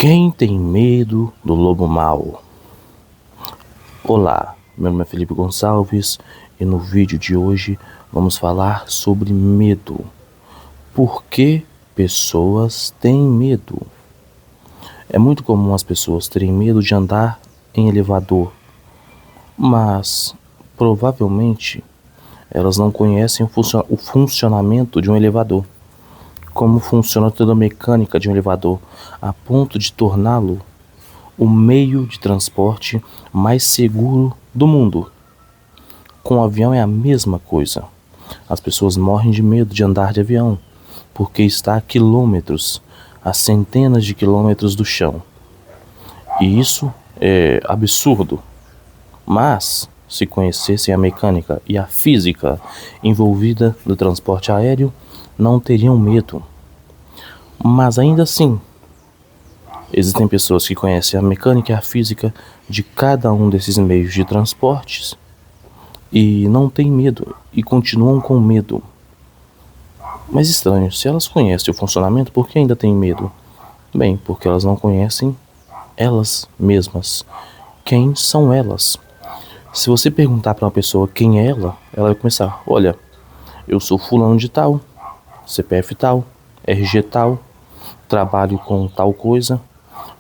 Quem tem medo do lobo mau? Olá, meu nome é Felipe Gonçalves e no vídeo de hoje vamos falar sobre medo. Por que pessoas têm medo? É muito comum as pessoas terem medo de andar em elevador, mas provavelmente elas não conhecem o funcionamento de um elevador. Como funciona toda a mecânica de um elevador, a ponto de torná-lo o meio de transporte mais seguro do mundo. Com o avião é a mesma coisa. As pessoas morrem de medo de andar de avião, porque está a quilômetros, a centenas de quilômetros do chão. E isso é absurdo. Mas, se conhecessem a mecânica e a física envolvida no transporte aéreo, não teriam medo. Mas ainda assim, existem pessoas que conhecem a mecânica e a física de cada um desses meios de transportes e não têm medo e continuam com medo. Mas estranho, se elas conhecem o funcionamento, por que ainda têm medo? Bem, porque elas não conhecem elas mesmas. Quem são elas? Se você perguntar para uma pessoa quem é ela vai começar: olha, eu sou fulano de tal, CPF tal, RG tal, trabalho com tal coisa,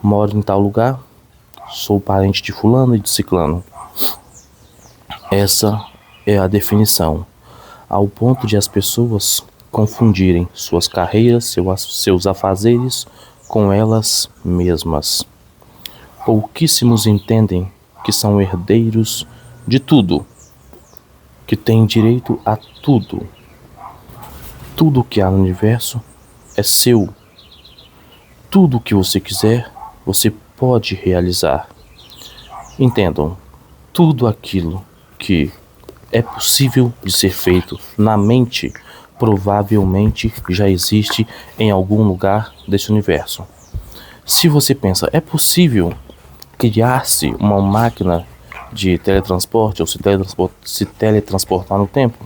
moro em tal lugar, sou parente de fulano e de ciclano. Essa é a definição, ao ponto de as pessoas confundirem suas carreiras, seus afazeres com elas mesmas. Pouquíssimos entendem que são herdeiros de tudo, que têm direito a tudo. Tudo que há no universo é seu. Tudo que você quiser, você pode realizar. Entendam, tudo aquilo que é possível de ser feito na mente, provavelmente já existe em algum lugar desse universo. Se você pensa, é possível criar-se uma máquina de teletransporte ou se teletransportar no tempo?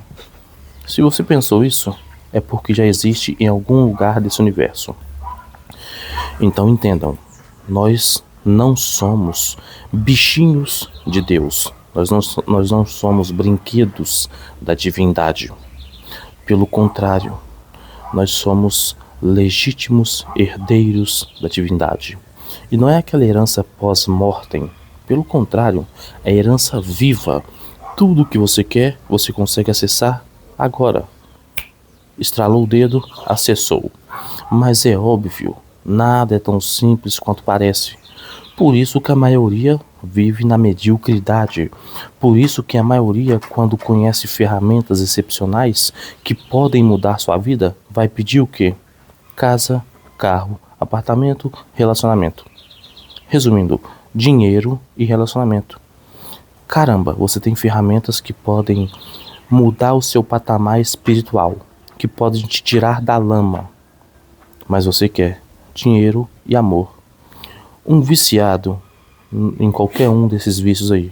Se você pensou isso, é porque já existe em algum lugar desse universo. Então entendam, nós não somos bichinhos de Deus, nós não somos brinquedos da divindade. Pelo contrário, nós somos legítimos herdeiros da divindade. E não é aquela herança pós-mortem, pelo contrário, é herança viva. Tudo o que você quer, você consegue acessar agora. Estralou o dedo, acessou. Mas é óbvio, nada é tão simples quanto parece. Por isso que a maioria vive na mediocridade. Por isso que a maioria, quando conhece ferramentas excepcionais que podem mudar sua vida, vai pedir o quê? Casa, carro, apartamento, relacionamento. Resumindo, dinheiro e relacionamento. Caramba, você tem ferramentas que podem mudar o seu patamar espiritual, que podem te tirar da lama. Mas você quer dinheiro e amor. Um viciado em qualquer um desses vícios aí,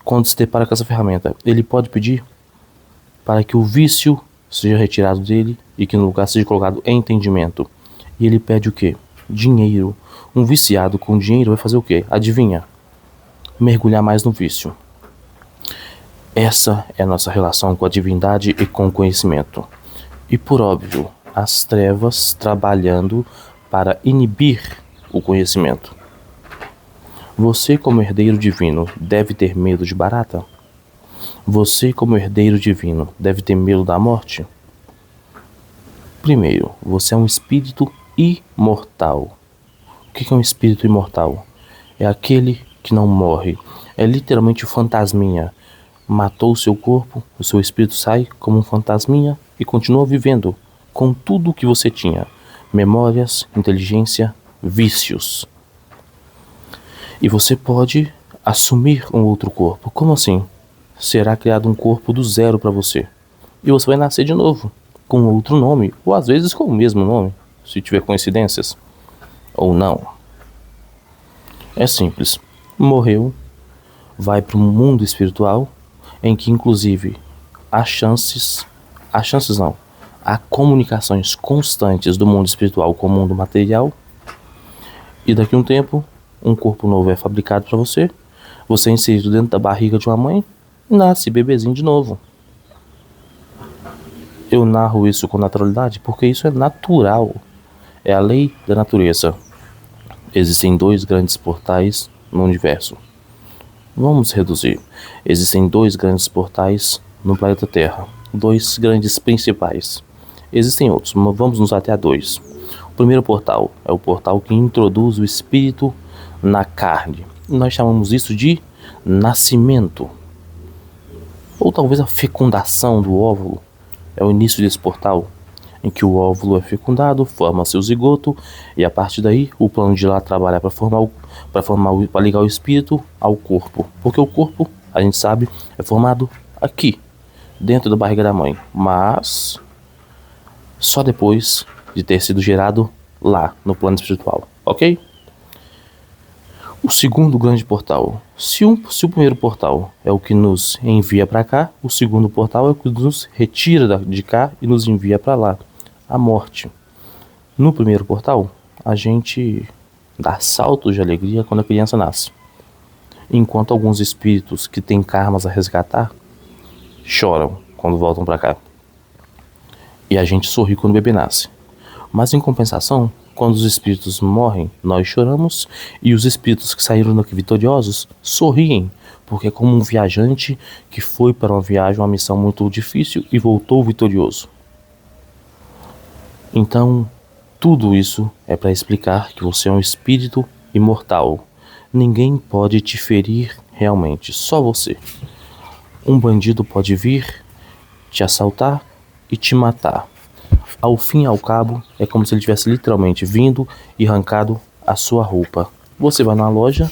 quando se depara com essa ferramenta, ele pode pedir para que o vício seja retirado dele e que no lugar seja colocado entendimento. E ele pede o quê? Dinheiro. Um viciado com dinheiro vai fazer o quê? Adivinha? Mergulhar mais no vício. Essa é a nossa relação com a divindade e com o conhecimento. E por óbvio, as trevas trabalhando para inibir o conhecimento. Você, como herdeiro divino, deve ter medo de barata? Você, como herdeiro divino, deve ter medo da morte? Primeiro, você é um espírito imortal. O que é um espírito imortal? É aquele que não morre. É literalmente o fantasminha. Matou o seu corpo, o seu espírito sai como um fantasminha e continua vivendo com tudo o que você tinha. Memórias, inteligência, vícios. E você pode assumir um outro corpo. Como assim? Será criado um corpo do zero para você. E você vai nascer de novo, com outro nome, ou às vezes com o mesmo nome, se tiver coincidências. Ou não. É simples. Morreu, vai para um mundo espiritual, em que inclusive há comunicações constantes do mundo espiritual com o mundo material, E daqui a um tempo, um corpo novo é fabricado para você. Você é inserido dentro da barriga de uma mãe e nasce bebezinho de novo. Eu narro isso com naturalidade porque isso é natural. É a lei da natureza. Existem 2 grandes portais no universo. Vamos reduzir. Existem 2 grandes portais no planeta Terra. 2 grandes principais. Existem outros, mas vamos nos até a 2. O primeiro portal é o portal que introduz o espírito na carne. Nós chamamos isso de nascimento. Ou talvez a fecundação do óvulo. É o início desse portal, em que o óvulo é fecundado, forma seu zigoto, e a partir daí o plano de lá trabalha para ligar o espírito ao corpo. Porque o corpo, a gente sabe, é formado aqui, dentro da barriga da mãe, mas só depois de ter sido gerado lá, no plano espiritual, ok? O segundo grande portal. Se o primeiro portal é o que nos envia para cá, o segundo portal é o que nos retira de cá e nos envia para lá, a morte. No primeiro portal, a gente dá saltos de alegria quando a criança nasce, enquanto alguns espíritos que têm karmas a resgatar choram quando voltam para cá. E a gente sorri quando o bebê nasce. Mas em compensação, quando os espíritos morrem, nós choramos, e os espíritos que saíram daqui vitoriosos sorriem, porque é como um viajante que foi para uma viagem, uma missão muito difícil e voltou vitorioso. Então, tudo isso é para explicar que você é um espírito imortal. Ninguém pode te ferir realmente, só você. Um bandido pode vir, te assaltar e te matar. Ao fim e ao cabo, é como se ele tivesse literalmente vindo e arrancado a sua roupa. Você vai na loja,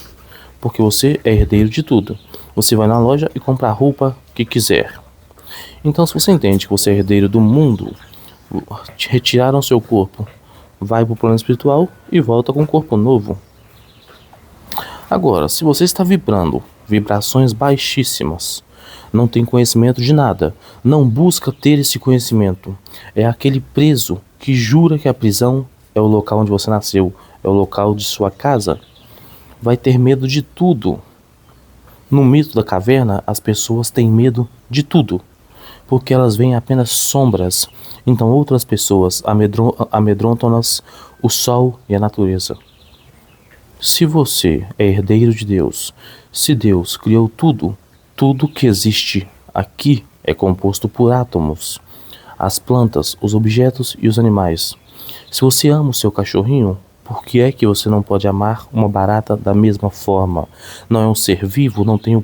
porque você é herdeiro de tudo. Você vai na loja e compra a roupa que quiser. Então, se você entende que você é herdeiro do mundo, retiraram seu corpo, vai para o plano espiritual e volta com um corpo novo. Agora, se você está vibrando vibrações baixíssimas, não tem conhecimento de nada, não busca ter esse conhecimento, é aquele preso que jura que a prisão é o local onde você nasceu, é o local de sua casa, vai ter medo de tudo. No mito da caverna, as pessoas têm medo de tudo, porque elas veem apenas sombras, então outras pessoas amedrontam-nas, o sol e a natureza. Se você é herdeiro de Deus, se Deus criou tudo, tudo que existe aqui é composto por átomos, as plantas, os objetos e os animais. Se você ama o seu cachorrinho, por que é que você não pode amar uma barata da mesma forma? Não é um ser vivo? Não tem o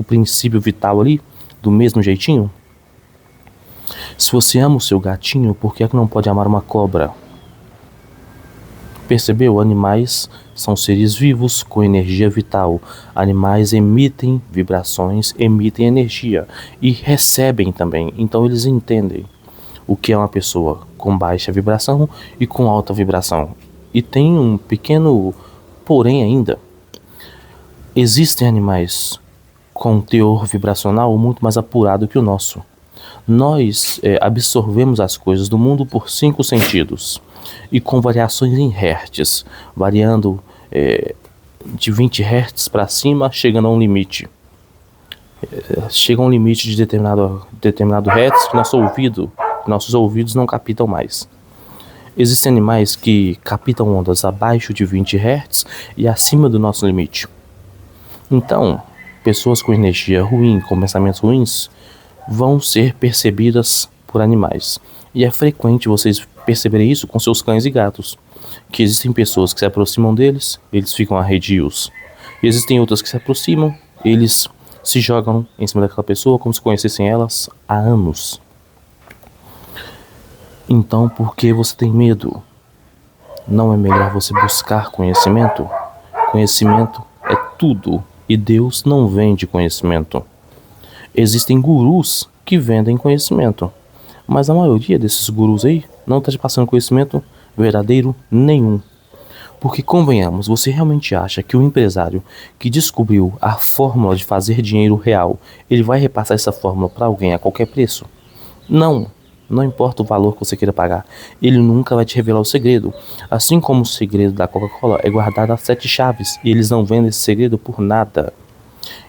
princípio vital ali, do mesmo jeitinho? Se você ama o seu gatinho, por que é que não pode amar uma cobra? Percebeu? Animais são seres vivos com energia vital. Animais emitem vibrações, emitem energia e recebem também. Então eles entendem o que é uma pessoa com baixa vibração e com alta vibração. E tem um pequeno porém ainda. Existem animais com teor vibracional muito mais apurado que o nosso. Nós absorvemos as coisas do mundo por 5 sentidos e com variações em hertz, variando de 20 hertz para cima, chegando a um limite. Chega a um limite de determinado hertz que nossos ouvidos não captam mais. Existem animais que captam ondas abaixo de 20 hertz e acima do nosso limite. Então, pessoas com energia ruim, com pensamentos ruins, vão ser percebidas por animais. E é frequente vocês perceberem isso com seus cães e gatos, que existem pessoas que se aproximam deles, eles ficam arredios. E existem outras que se aproximam, eles se jogam em cima daquela pessoa como se conhecessem elas há anos. Então, por que você tem medo? Não é melhor você buscar conhecimento? Conhecimento é tudo, e Deus não vende conhecimento. Existem gurus que vendem conhecimento, mas a maioria desses gurus aí não está te passando conhecimento verdadeiro nenhum. Porque, convenhamos, você realmente acha que o empresário que descobriu a fórmula de fazer dinheiro real, ele vai repassar essa fórmula para alguém a qualquer preço? Não, Não importa o valor que você queira pagar, ele nunca vai te revelar o segredo. Assim como o segredo da Coca-Cola é guardado a 7 chaves e eles não vendem esse segredo por nada.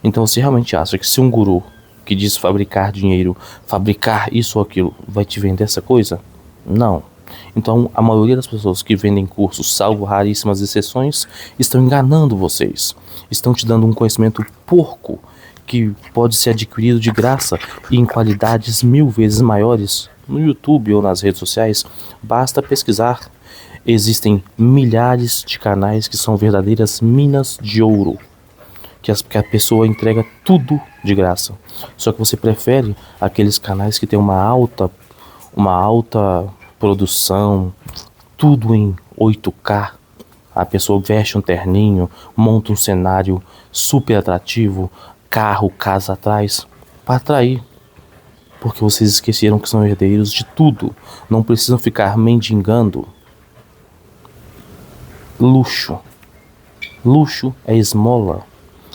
Então você realmente acha que se um guru que diz fabricar dinheiro, fabricar isso ou aquilo, vai te vender essa coisa? Não. Então a maioria das pessoas que vendem cursos, salvo raríssimas exceções, estão enganando vocês. Estão te dando um conhecimento porco que pode ser adquirido de graça e em qualidades 1000 vezes maiores no YouTube ou nas redes sociais. Basta pesquisar. Existem milhares de canais que são verdadeiras minas de ouro, que a pessoa entrega tudo de graça. Só que você prefere aqueles canais que tem uma alta produção, tudo em 8K. A pessoa veste um terninho, monta um cenário super atrativo, carro, casa atrás, para atrair. Porque vocês esqueceram que são herdeiros de tudo. Não precisam ficar mendigando. Luxo. Luxo é esmola.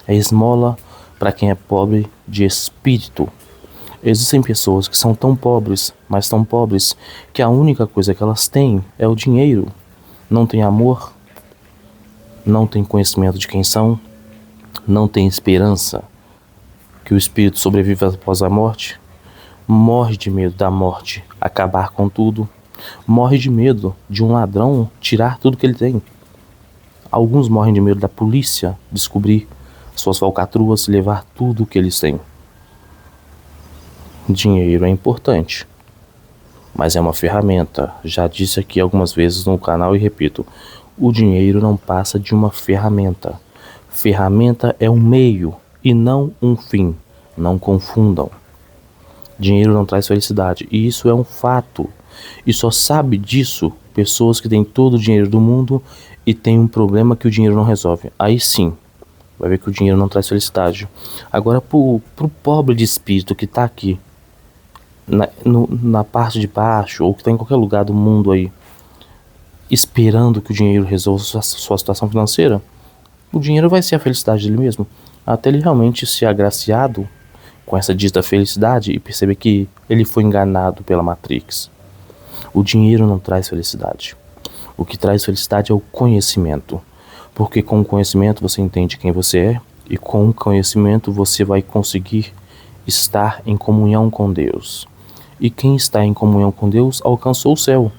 É esmola para quem é pobre de espírito. Existem pessoas que são tão pobres, mas tão pobres, que a única coisa que elas têm é o dinheiro. Não tem amor, não tem conhecimento de quem são, não tem esperança que o espírito sobrevive após a morte, morre de medo da morte acabar com tudo, morre de medo de um ladrão tirar tudo que ele tem. Alguns morrem de medo da polícia descobrir suas falcatruas e levar tudo o que eles têm. Dinheiro é importante, mas é uma ferramenta. Já disse aqui algumas vezes no canal e repito, o dinheiro não passa de uma ferramenta. Ferramenta é um meio e não um fim. Não confundam. Dinheiro não traz felicidade, e isso é um fato. E só sabe disso pessoas que têm todo o dinheiro do mundo e tem um problema que o dinheiro não resolve. Aí sim, vai ver que o dinheiro não traz felicidade. Agora, pro pobre de espírito que tá aqui, na parte de baixo, ou que tá em qualquer lugar do mundo aí, esperando que o dinheiro resolva sua situação financeira, o dinheiro vai ser a felicidade dele mesmo. Até ele realmente ser agraciado com essa dita felicidade e perceber que ele foi enganado pela Matrix. O dinheiro não traz felicidade. O que traz felicidade é o conhecimento. Porque com o conhecimento você entende quem você é, e com o conhecimento você vai conseguir estar em comunhão com Deus. E quem está em comunhão com Deus alcançou o céu.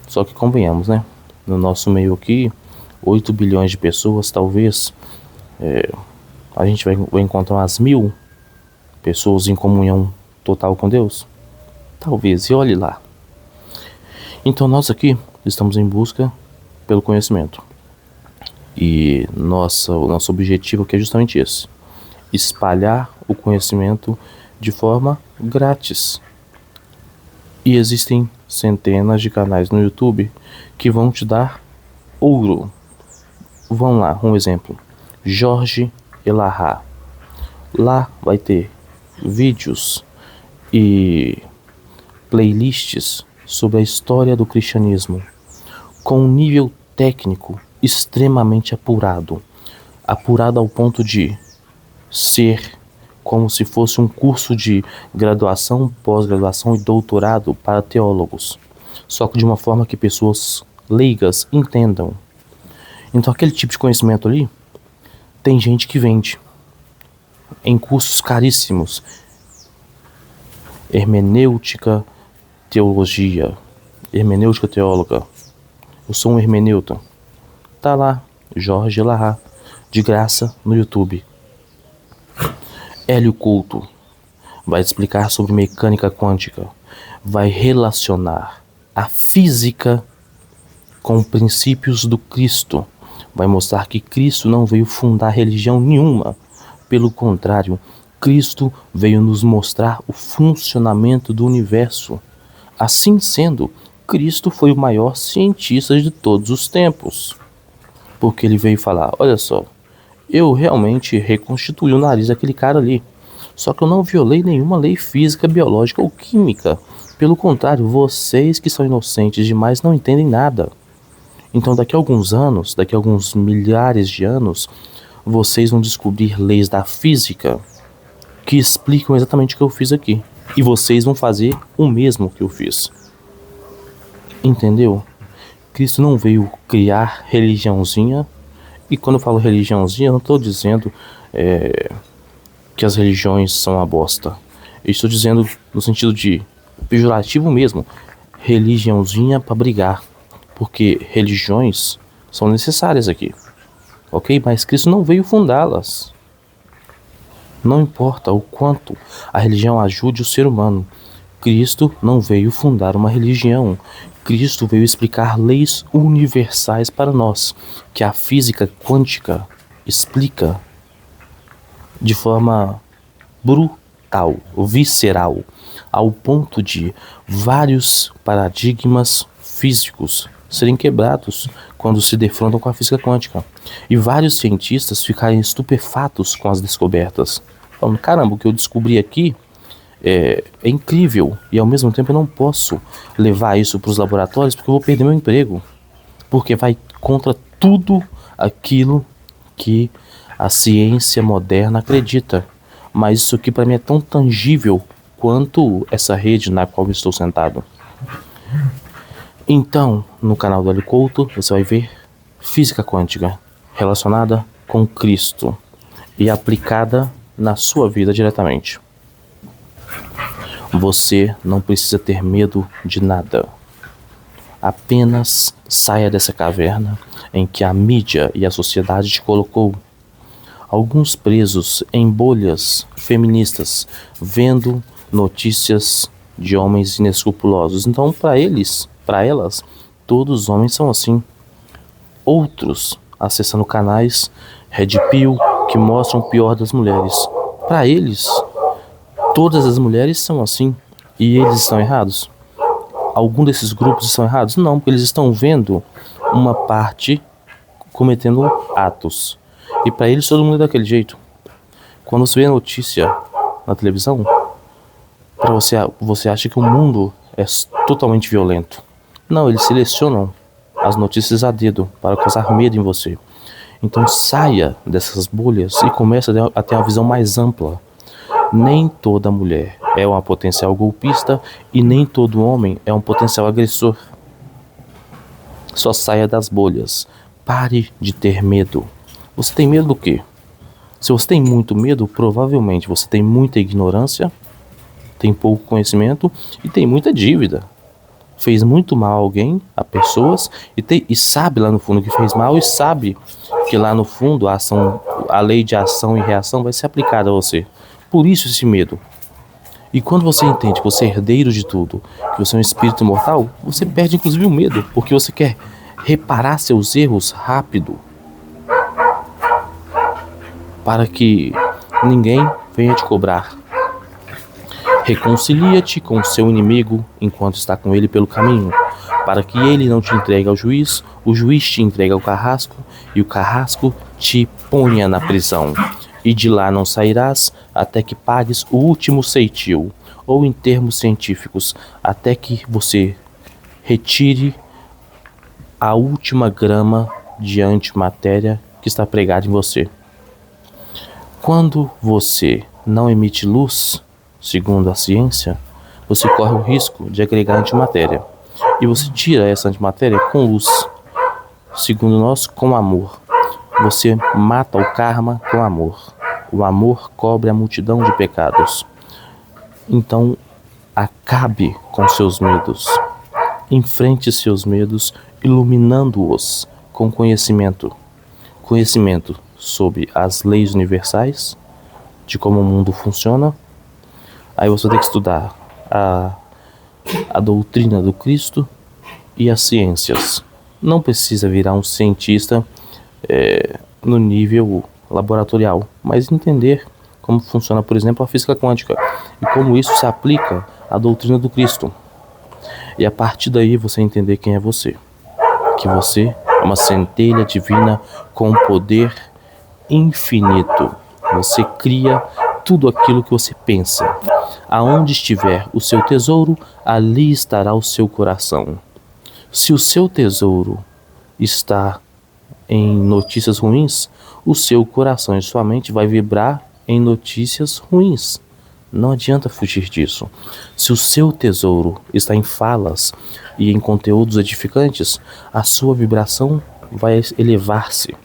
Só que convenhamos, né? No nosso meio aqui, 8 bilhões de pessoas, talvez, a gente vai encontrar umas 1000 pessoas em comunhão total com Deus. Talvez, e olhe lá. Então nós aqui estamos em busca pelo conhecimento. E o nosso objetivo aqui é justamente esse: espalhar o conhecimento de forma grátis. E existem centenas de canais no YouTube que vão te dar ouro. Vamos lá, um exemplo: Jorge Elahá. Lá vai ter vídeos e playlists sobre a história do cristianismo, com um nível técnico extremamente apurado ao ponto de ser como se fosse um curso de graduação, pós-graduação e doutorado para teólogos, só que de uma forma que pessoas leigas entendam. Então aquele tipo de conhecimento ali, tem gente que vende em cursos caríssimos: hermenêutica, teologia, hermenêutica teóloga. Eu sou um hermeneuta. Tá lá, Jorge Elahá, de graça no YouTube. Hélio Couto vai explicar sobre mecânica quântica, vai relacionar a física com princípios do Cristo, vai mostrar que Cristo não veio fundar religião nenhuma, pelo contrário, Cristo veio nos mostrar o funcionamento do universo. Assim sendo, Cristo foi o maior cientista de todos os tempos, porque ele veio falar: olha só, eu realmente reconstituí o nariz daquele cara ali, só que eu não violei nenhuma lei física, biológica ou química. Pelo contrário, vocês que são inocentes demais não entendem nada. Então daqui a alguns anos, daqui a alguns milhares de anos, vocês vão descobrir leis da física que explicam exatamente o que eu fiz aqui. E vocês vão fazer o mesmo que eu fiz. Entendeu? Cristo não veio criar religiãozinha. E quando eu falo religiãozinha, eu não estou dizendo que as religiões são uma bosta. Eu estou dizendo no sentido de pejorativo mesmo. Religiãozinha para brigar. Porque religiões são necessárias aqui. Ok? Mas Cristo não veio fundá-las. Não importa o quanto a religião ajude o ser humano. Cristo não veio fundar uma religião. Cristo veio explicar leis universais para nós, que a física quântica explica de forma brutal, visceral, ao ponto de vários paradigmas físicos serem quebrados quando se defrontam com a física quântica. E vários cientistas ficarem estupefatos com as descobertas. Falando, caramba, o que eu descobri aqui é incrível. E ao mesmo tempo eu não posso levar isso para os laboratórios porque eu vou perder meu emprego. Porque vai contra tudo aquilo que a ciência moderna acredita. Mas isso aqui para mim é tão tangível quanto essa rede na qual eu estou sentado. Então, no canal do Hélio Couto, você vai ver física quântica relacionada com Cristo e aplicada na sua vida diretamente. Você não precisa ter medo de nada. Apenas saia dessa caverna em que a mídia e a sociedade te colocou. Alguns presos em bolhas feministas, vendo notícias de homens inescrupulosos. Então, para elas, todos os homens são assim. Outros acessando canais Red Pill que mostram o pior das mulheres. Para eles, todas as mulheres são assim. E eles estão errados? Algum desses grupos estão errados? Não, porque eles estão vendo uma parte cometendo atos. E para eles todo mundo é daquele jeito. Quando você vê a notícia na televisão, para você acha que o mundo é totalmente violento. Não, eles selecionam as notícias a dedo para causar medo em você. Então saia dessas bolhas e comece a ter uma visão mais ampla. Nem toda mulher é uma potencial golpista e nem todo homem é um potencial agressor. Só saia das bolhas. Pare de ter medo. Você tem medo do quê? Se você tem muito medo, provavelmente você tem muita ignorância, tem pouco conhecimento e tem muita dívida. Fez muito mal a alguém, a pessoas, e sabe lá no fundo que fez mal e sabe que lá no fundo a lei de ação e reação vai ser aplicada a você. Por isso esse medo. E quando você entende que você é herdeiro de tudo, que você é um espírito imortal, você perde inclusive o medo, porque você quer reparar seus erros rápido, para que ninguém venha te cobrar. Reconcilia-te com seu inimigo enquanto está com ele pelo caminho, para que ele não te entregue ao juiz, o juiz te entregue ao carrasco, e o carrasco te ponha na prisão. E de lá não sairás até que pagues o último ceitil, ou em termos científicos, até que você retire a última grama de antimatéria que está pregada em você. Quando você não emite luz, segundo a ciência, você corre o risco de agregar antimatéria. E você tira essa antimatéria com luz. Segundo nós, com amor. Você mata o karma com amor. O amor cobre a multidão de pecados. Então, acabe com seus medos. Enfrente seus medos, iluminando-os com conhecimento. Conhecimento sobre as leis universais, de como o mundo funciona. Aí você tem que estudar a doutrina do Cristo e as ciências. Não precisa virar um cientista no nível laboratorial, mas entender como funciona, por exemplo, a física quântica e como isso se aplica à doutrina do Cristo. E a partir daí você entender quem é você. Que você é uma centelha divina com poder infinito. Você cria tudo aquilo que você pensa. Aonde estiver o seu tesouro, ali estará o seu coração. Se o seu tesouro está em notícias ruins, o seu coração e sua mente vai vibrar em notícias ruins. Não adianta fugir disso. Se o seu tesouro está em falas e em conteúdos edificantes, a sua vibração vai elevar-se.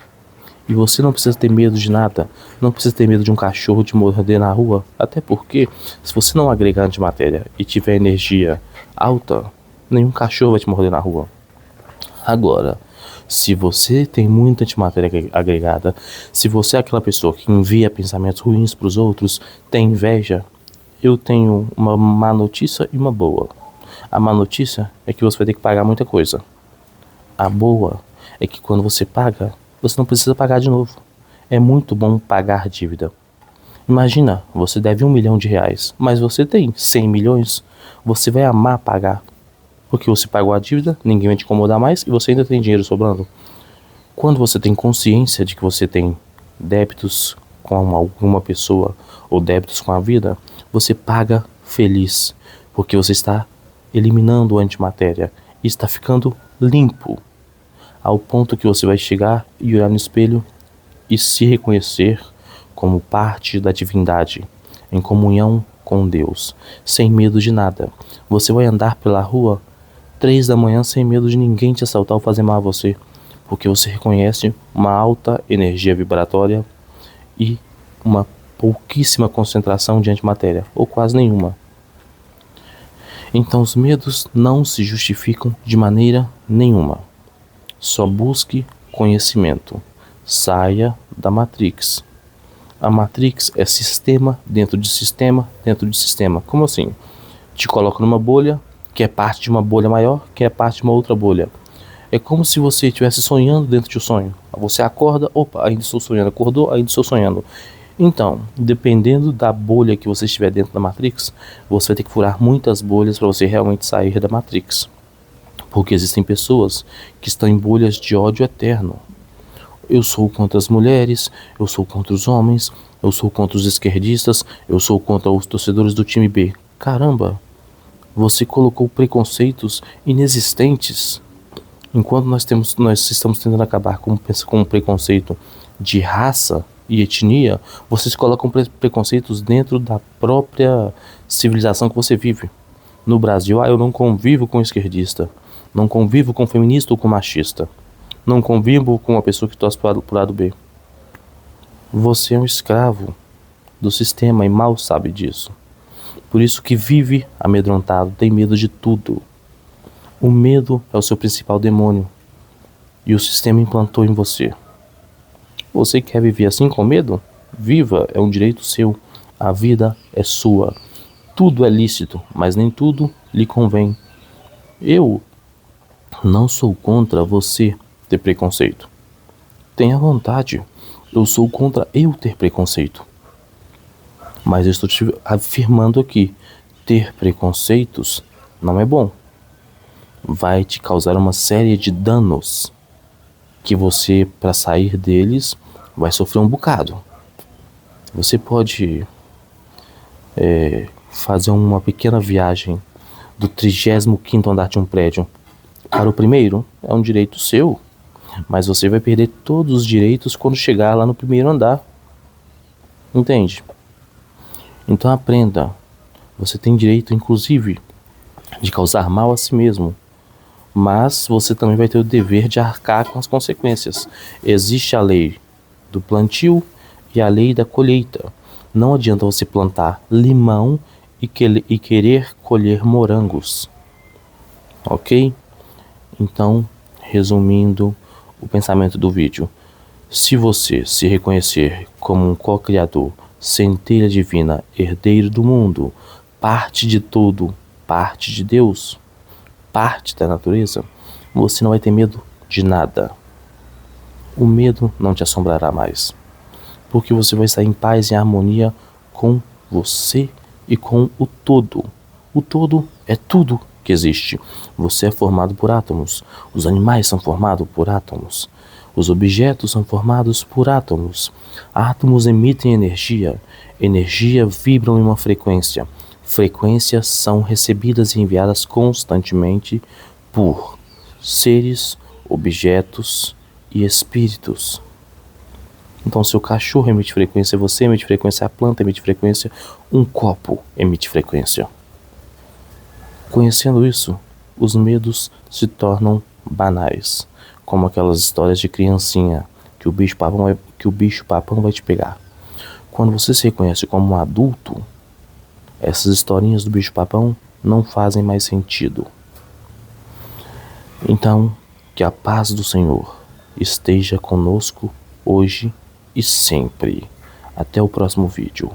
E você não precisa ter medo de nada. Não precisa ter medo de um cachorro te morder na rua. Até porque, se você não agregar antimatéria e tiver energia alta, nenhum cachorro vai te morder na rua. Agora, se você tem muita antimatéria agregada, se você é aquela pessoa que envia pensamentos ruins para os outros, tem inveja, eu tenho uma má notícia e uma boa. A má notícia é que você vai ter que pagar muita coisa. A boa é que quando você paga, você não precisa pagar de novo. É muito bom pagar dívida. Imagina, você deve R$1 milhão, mas você tem 100 milhões. Você vai amar pagar. Porque você pagou a dívida, ninguém vai te incomodar mais e você ainda tem dinheiro sobrando. Quando você tem consciência de que você tem débitos com alguma pessoa ou débitos com a vida, você paga feliz. Porque você está eliminando a antimatéria e está ficando limpo. Ao ponto que você vai chegar e olhar no espelho e se reconhecer como parte da divindade, em comunhão com Deus, sem medo de nada. Você vai andar pela rua 3 da manhã sem medo de ninguém te assaltar ou fazer mal a você, porque você reconhece uma alta energia vibratória e uma pouquíssima concentração de antimatéria, ou quase nenhuma. Então os medos não se justificam de maneira nenhuma. Só busque conhecimento. Saia da Matrix. A Matrix é sistema dentro de sistema dentro de sistema. Como assim? Te coloca numa bolha, que é parte de uma bolha maior, que é parte de uma outra bolha. É como se você estivesse sonhando dentro de um sonho. Você acorda, opa, ainda estou sonhando. Acordou, ainda estou sonhando. Então, dependendo da bolha que você estiver dentro da Matrix, você vai ter que furar muitas bolhas para você realmente sair da Matrix. Porque existem pessoas que estão em bolhas de ódio eterno. Eu sou contra as mulheres, eu sou contra os homens, eu sou contra os esquerdistas, eu sou contra os torcedores do time B. Caramba, você colocou preconceitos inexistentes. Enquanto nós estamos tentando acabar com o preconceito de raça e etnia, vocês colocam preconceitos dentro da própria civilização que você vive. No Brasil, eu não convivo com esquerdista. Não convivo com feminista ou com machista. Não convivo com uma pessoa que torce para o lado B. Você é um escravo do sistema e mal sabe disso. Por isso que vive amedrontado, tem medo de tudo. O medo é o seu principal demônio. E o sistema implantou em você. Você quer viver assim com medo? Viva, é um direito seu. A vida é sua. Tudo é lícito, mas nem tudo lhe convém. Eu não sou contra você ter preconceito. Tenha vontade. Eu sou contra eu ter preconceito. Mas eu estou te afirmando aqui, ter preconceitos não é bom. Vai te causar uma série de danos que você, para sair deles, vai sofrer um bocado. Você pode fazer uma pequena viagem do 35º andar de um prédio para o primeiro, é um direito seu, mas você vai perder todos os direitos quando chegar lá no primeiro andar. Entende? Então aprenda, você tem direito, inclusive, de causar mal a si mesmo, mas você também vai ter o dever de arcar com as consequências. Existe a lei do plantio e a lei da colheita. Não adianta você plantar limão e querer colher morangos. Ok? Então, resumindo o pensamento do vídeo, se você se reconhecer como um co-criador, centelha divina, herdeiro do mundo, parte de tudo, parte de Deus, parte da natureza, você não vai ter medo de nada. O medo não te assombrará mais, porque você vai estar em paz e harmonia com você e com o todo. O todo é tudo que existe. Você é formado por átomos. Os animais são formados por átomos. Os objetos são formados por átomos. Átomos emitem energia. Energia vibram em uma frequência. Frequências são recebidas e enviadas constantemente por seres, objetos e espíritos. Então, seu cachorro emite frequência, você emite frequência, a planta emite frequência, um copo emite frequência. Conhecendo isso, os medos se tornam banais, como aquelas histórias de criancinha que o bicho-papão vai te pegar. Quando você se reconhece como um adulto, essas historinhas do bicho-papão não fazem mais sentido. Então, que a paz do Senhor esteja conosco hoje e sempre. Até o próximo vídeo.